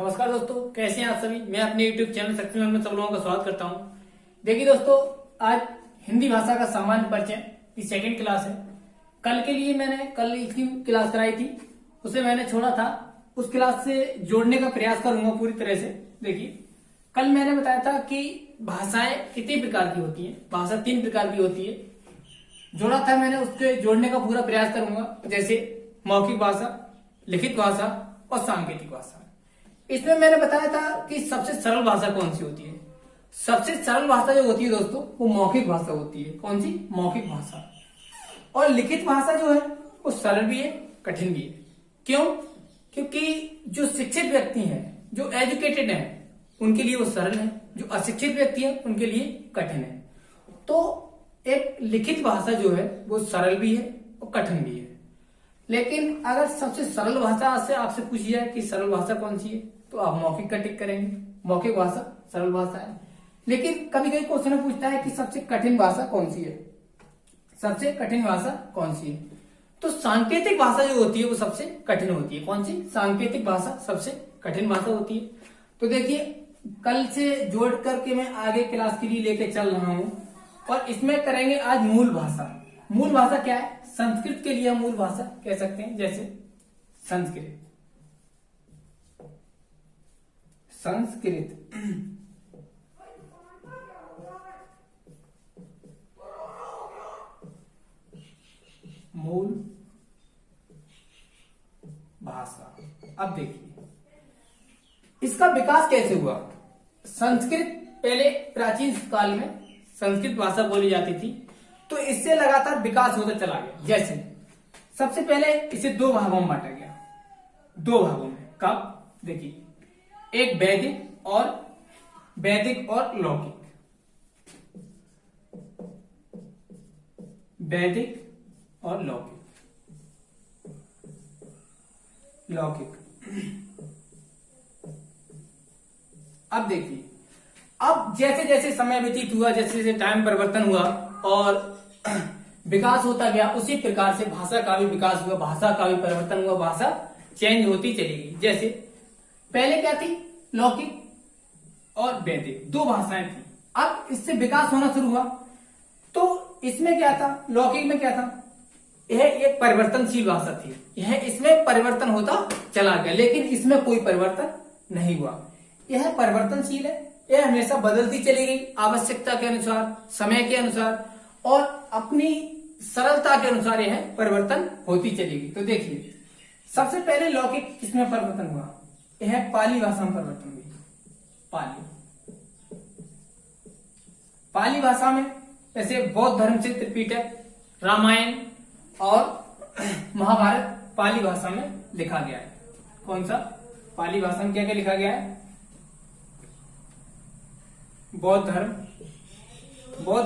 नमस्कार दोस्तों, कैसे हैं आप सभी। मैं अपने YouTube चैनल सक्सेस में सब लोगों का स्वागत करता हूं। देखिए दोस्तों, आज हिंदी भाषा का सामान्य परिचय की सेकंड क्लास है। कल के लिए मैंने कल इसकी क्लास कराई थी, उसे मैंने छोड़ा था। उस क्लास से जोड़ने का प्रयास करूंगा पूरी तरह से। देखिए, कल मैंने बताया था कि भाषाएं कितनी प्रकार की होती है। भाषा 3 प्रकार की होती है, जोड़ा था मैंने। उसके जोड़ने का पूरा प्रयास करूंगा, जैसे मौखिक भाषा, लिखित भाषा और सांकेतिक भाषा। इसमें मैंने बताया था कि सबसे सरल भाषा कौन सी होती है। सबसे सरल भाषा जो होती है दोस्तों, वो मौखिक भाषा होती है। कौन सी? मौखिक भाषा। और लिखित भाषा जो है वो सरल भी है, कठिन भी है। क्यों? क्योंकि जो शिक्षित व्यक्ति हैं, जो एजुकेटेड हैं, उनके लिए वो सरल है। जो अशिक्षित व्यक्ति हैं उनके लिए कठिन है। तो एक लिखित भाषा जो है वो सरल भी है और कठिन भी है। लेकिन अगर सबसे सरल भाषा से आपसे पूछी जाए कि सरल भाषा कौन सी है, तो आप मौखिक का टिक करेंगे। मौखिक भाषा सरल भाषा है। लेकिन कभी कभी क्वेश्चन पूछता है कि सबसे कठिन भाषा कौन सी है। सबसे कठिन भाषा कौन सी है? तो सांकेतिक भाषा जो होती है वो सबसे कठिन होती है। कौन सी? सांकेतिक भाषा सबसे कठिन भाषा होती है। तो देखिए, कल से जोड़ करके मैं आगे क्लास के लिए लेके चल रहा हूं और इसमें करेंगे आज मूल भाषा। मूल भाषा क्या है? संस्कृत के लिए मूल भाषा कह सकते हैं, जैसे संस्कृत। संस्कृत मूल भाषा। अब देखिए, इसका विकास कैसे हुआ। संस्कृत पहले प्राचीन काल में संस्कृत भाषा बोली जाती थी, तो इससे लगातार विकास होता चला गया। जैसे सबसे पहले इसे 2 भागों में बांटा गया। 2 भागों में। कब? देखिए, एक वैदिक और लौकिक। वैदिक और लौकिक। अब देखिए, अब जैसे जैसे समय व्यतीत हुआ, जैसे जैसे टाइम परिवर्तन हुआ और विकास होता गया, उसी प्रकार से भाषा का भी विकास हुआ, भाषा का भी परिवर्तन हुआ, भाषा चेंज होती चली गई। जैसे पहले क्या थी? लौकिक और वैदिक 2 भाषाएं थी। अब इससे विकास होना शुरू हुआ, तो इसमें क्या था? लौकिक में क्या था? यह एक परिवर्तनशील भाषा थी। यह इसमें परिवर्तन होता चला गया, लेकिन इसमें कोई परिवर्तन नहीं हुआ। यह परिवर्तनशील है, यह हमेशा बदलती चली गई, आवश्यकता के अनुसार, समय के अनुसार और अपनी सरलता के अनुसार यह परिवर्तन होती चली गई। तो देखिए, सबसे पहले लौकिक किसमें परिवर्तन हुआ? यह पाली भाषा में परिवर्तन हुई। पाली भाषा में जैसे बौद्ध धर्म से त्रिपिटक, रामायण और महाभारत पाली भाषा में लिखा गया है। कौन सा? पाली भाषा में क्या क्या लिखा गया है? बौद्ध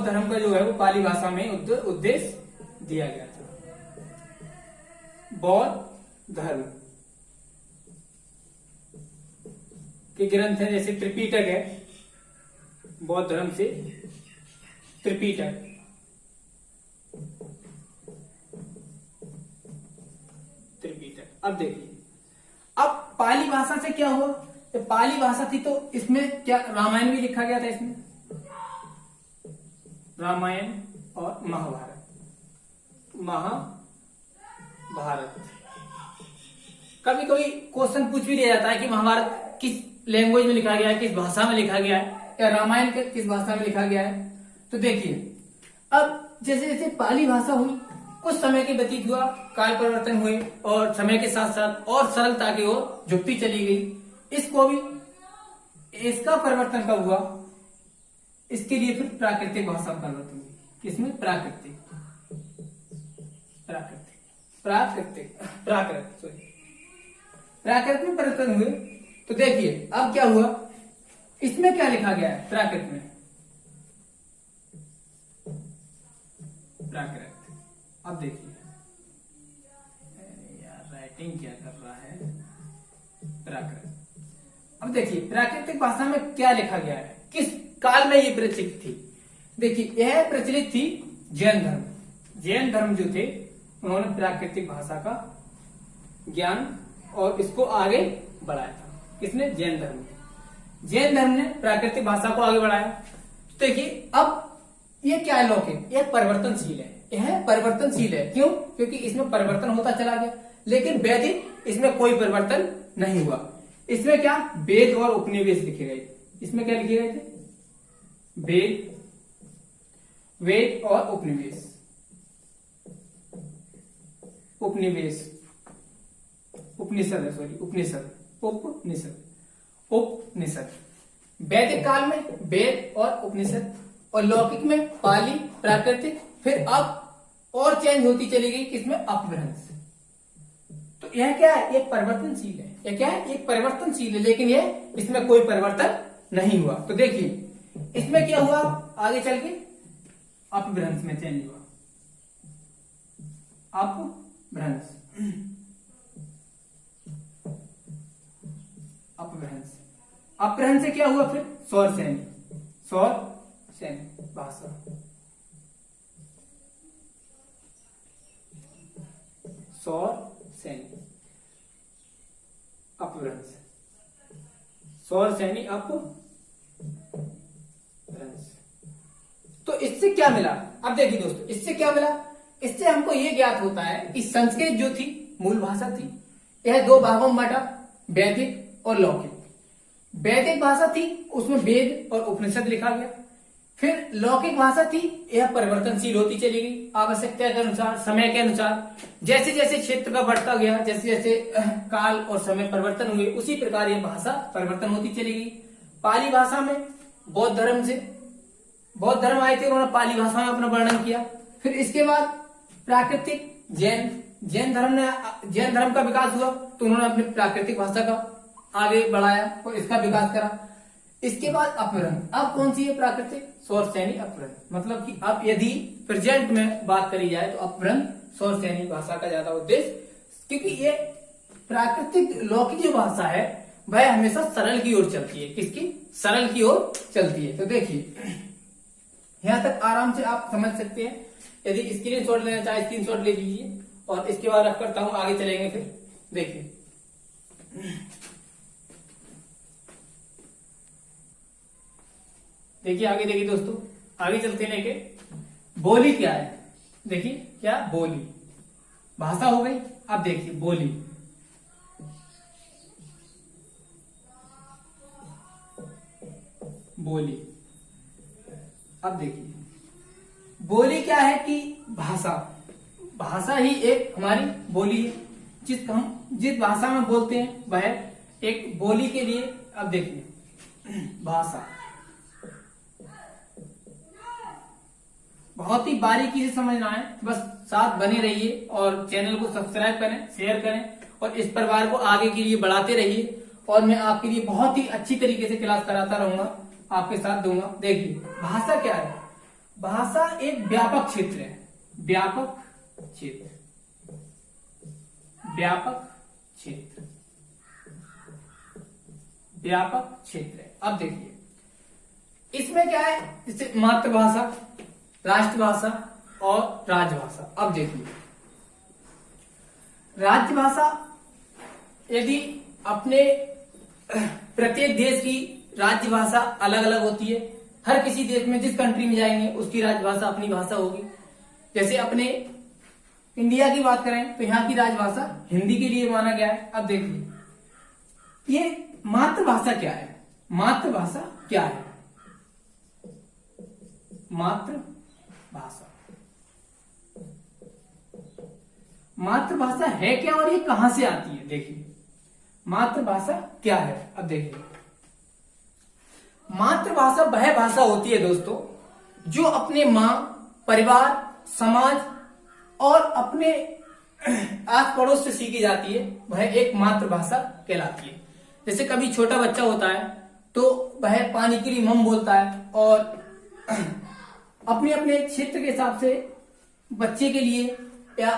धर्म का जो है वो पाली भाषा में उद्देश्य दिया गया था। बौद्ध धर्म के ग्रंथ है, जैसे त्रिपिटक है, बौद्ध धर्म से त्रिपिटक। अब देखिए, अब पाली भाषा से क्या हुआ? तो पाली भाषा थी तो इसमें क्या रामायण भी लिखा गया था। इसमें रामायण और महाभारत। कभी कभी क्वेश्चन पूछ भी लिया जाता है कि महाभारत किस लैंग्वेज में लिखा गया है, किस भाषा में लिखा गया है, या रामायण किस भाषा में लिखा गया है। तो देखिए, अब जैसे जैसे पाली भाषा हुई, कुछ समय के व्यतीत हुआ, काल परिवर्तन हुए और समय के साथ साथ और सरलता की ओर झुकती चली गई। इसको भी, इसका परिवर्तन कब हुआ? इसके लिए फिर प्राकृतिक भाषा में परिवर्तन हुई। किसमें? प्राकृतिक में परिवर्तन हुए। तो देखिए, अब क्या हुआ? इसमें क्या लिखा गया है? प्राकृत में प्राकृत। अब देखिए, यार राइटिंग क्या कर रहा है? प्राकृत। अब देखिए, प्राकृतिक भाषा में क्या लिखा गया है, किस काल में ये प्रचलित थी। देखिए, यह प्रचलित थी जैन धर्म जो थे, उन्होंने प्राकृतिक भाषा का ज्ञान और इसको आगे बढ़ाया था। किसने? जैन धर्म ने। जैन धर्म ने प्राकृतिक भाषा को आगे बढ़ाया। तो देखिए अब ये क्या है? लौकिक, यह परिवर्तनशील है। यह परिवर्तनशील है क्यों? क्योंकि इसमें परिवर्तन होता चला गया। लेकिन वैदिक, इसमें कोई परिवर्तन नहीं हुआ। इसमें क्या? वेद और उपनिवेश लिखे गए। इसमें क्या लिखे गए थे? वेद और उपनिवेश। उपनिषद है, सॉरी, उपनिषद। वैदिक काल में वेद और उपनिषद, और लौकिक में पाली, प्राकृतिक, फिर अब और चेंज होती चली गई किसमें? अपभ्रंश। तो यह क्या है? एक परिवर्तनशील है। यह क्या है? एक परिवर्तनशील है, लेकिन यह इसमें कोई परिवर्तन नहीं हुआ। तो देखिए इसमें क्या हुआ आगे चल के? अपभ्रंश में चेंज हुआ। अपभ्रंश से क्या हुआ? फिर सौर सैनी भाषा। सौर सैनी अपभ्रंश। सौर सैनी अपभ्रंश। तो इससे क्या मिला? अब देखिए दोस्तों, इससे क्या मिला? इससे हमको ये ज्ञात होता है कि संस्कृत जो थी मूल भाषा थी, यह दो भागों में बांटा, वैदिक और लौकिक। वैदिक भाषा थी, उसमें वेद और उपनिषद लिखा गया। फिर लौकिक भाषा थी, यह परिवर्तनशील होती चली गई आवश्यकता के अनुसार, समय के अनुसार। जैसे जैसे क्षेत्र का बढ़ता गया, जैसे जैसे काल और समय परिवर्तन हुए, उसी प्रकार यह भाषा परिवर्तन होती चली गई। पाली भाषा में बौद्ध धर्म आए थे, उन्होंने पाली भाषा में अपना वर्णन किया। फिर इसके बाद प्राकृतिक जैन धर्म का विकास हुआ, तो उन्होंने अपनी प्राकृतिक भाषा का आगे बढ़ाया और इसका विकास करा। इसके बाद अपभ्रंश। अब कौन सी है? प्राकृतिक, सौर सैनी, अपभ्रंश। मतलब कि अब यदि प्रेजेंट में बात करी जाए तो अपभ्रंश, सौर सैनी भाषा का ज्यादा उद्देश्य, क्योंकि ये प्राकृतिक लौकिक जो भाषा है वह हमेशा सरल की ओर चलती है। किसकी? सरल की ओर चलती है। तो देखिए यहां तक आराम से आप समझ सकते हैं। यदि स्क्रीनशॉट लेना चाहे स्क्रीनशॉट ले लीजिए, और इसके बाद रख करता हूं, आगे चलेंगे। फिर देखिए आगे देखिए दोस्तों, आगे चलते लेके बोली क्या है? देखिए क्या? बोली भाषा हो गई। अब देखिए बोली। अब देखिए बोली क्या है कि भाषा ही एक हमारी बोली है। जिस भाषा में बोलते हैं वह एक बोली के लिए। अब देखिए भाषा बहुत ही बारीकी से समझना है, बस साथ बने रहिए और चैनल को सब्सक्राइब करें, शेयर करें और इस परिवार को आगे के लिए बढ़ाते रहिए। और मैं आपके लिए बहुत ही अच्छी तरीके से क्लास कराता रहूंगा, आपके साथ दूंगा। देखिए भाषा क्या है? भाषा एक व्यापक क्षेत्र है। व्यापक क्षेत्र है। अब देखिए इसमें क्या है? जैसे मातृभाषा, राष्ट्रभाषा और राजभाषा। अब देखिए राजभाषा, यदि अपने प्रत्येक देश की राज्य भाषा अलग अलग होती है। हर किसी देश में जिस कंट्री में जाएंगे उसकी राजभाषा अपनी भाषा होगी। जैसे अपने इंडिया की बात करें तो यहाँ की राजभाषा हिंदी के लिए माना गया है। अब देखिए ये मातृभाषा क्या है? मातृभाषा है क्या और ये कहां से आती है? देखिए मातृभाषा क्या है? अब देखिए मातृभाषा वह भाषा होती है दोस्तों जो अपने माँ, परिवार, समाज और अपने आस पड़ोस से सीखी जाती है, वह एक मातृभाषा कहलाती है। जैसे कभी छोटा बच्चा होता है तो वह पानी के लिए मम बोलता है, और अपने अपने क्षेत्र के हिसाब से बच्चे के लिए या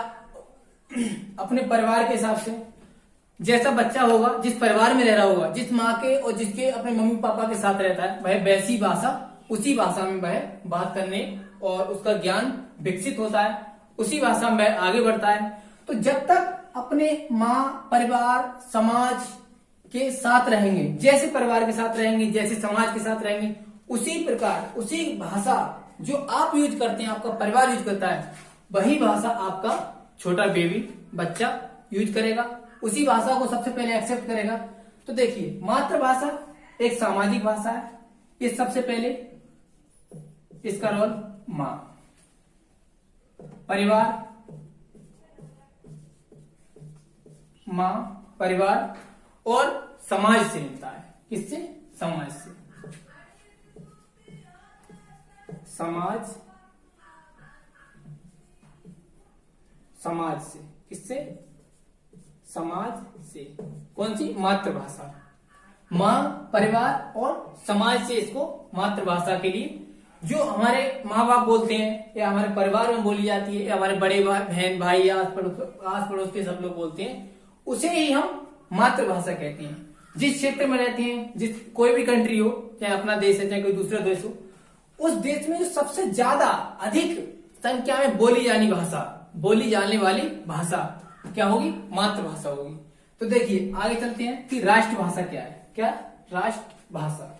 अपने परिवार के हिसाब से जैसा बच्चा होगा, जिस परिवार में रह रहा होगा, जिस माँ के और जिसके अपने मम्मी पापा के साथ रहता है, वह वैसी भाषा, उसी भाषा में वह बात करने और उसका ज्ञान विकसित होता है, उसी भाषा में वह आगे बढ़ता है। तो जब तक अपने माँ, परिवार, समाज के साथ रहेंगे, जैसे परिवार के साथ रहेंगे, जैसे समाज के साथ रहेंगे, उसी प्रकार उसी भाषा जो आप यूज करते हैं, आपका परिवार यूज करता है, वही भाषा आपका छोटा बेबी बच्चा यूज करेगा, उसी भाषा को सबसे पहले एक्सेप्ट करेगा। तो देखिए, मातृभाषा एक सामाजिक भाषा है, ये सबसे पहले इसका रोल मां, परिवार, मां, परिवार और समाज से मिलता है। किससे? समाज से। समाज, समाज से। किससे? समाज से। कौन सी? मातृभाषा। मां, परिवार और समाज से इसको मातृभाषा के लिए जो हमारे माँ बाप बोलते हैं या हमारे परिवार में बोली जाती है या हमारे बड़े बहन भाई या आस पड़ोस के सब लोग बोलते हैं, उसे ही हम मातृभाषा कहते हैं। जिस क्षेत्र में रहते हैं, जिस कोई भी कंट्री हो, चाहे अपना देश है चाहे कोई दूसरा देश हो, उस देश में जो सबसे ज्यादा अधिक संख्या में बोली जाने वाली भाषा क्या होगी? मातृभाषा होगी। तो देखिए आगे चलते हैं कि राष्ट्रभाषा क्या है। क्या? राष्ट्रभाषा।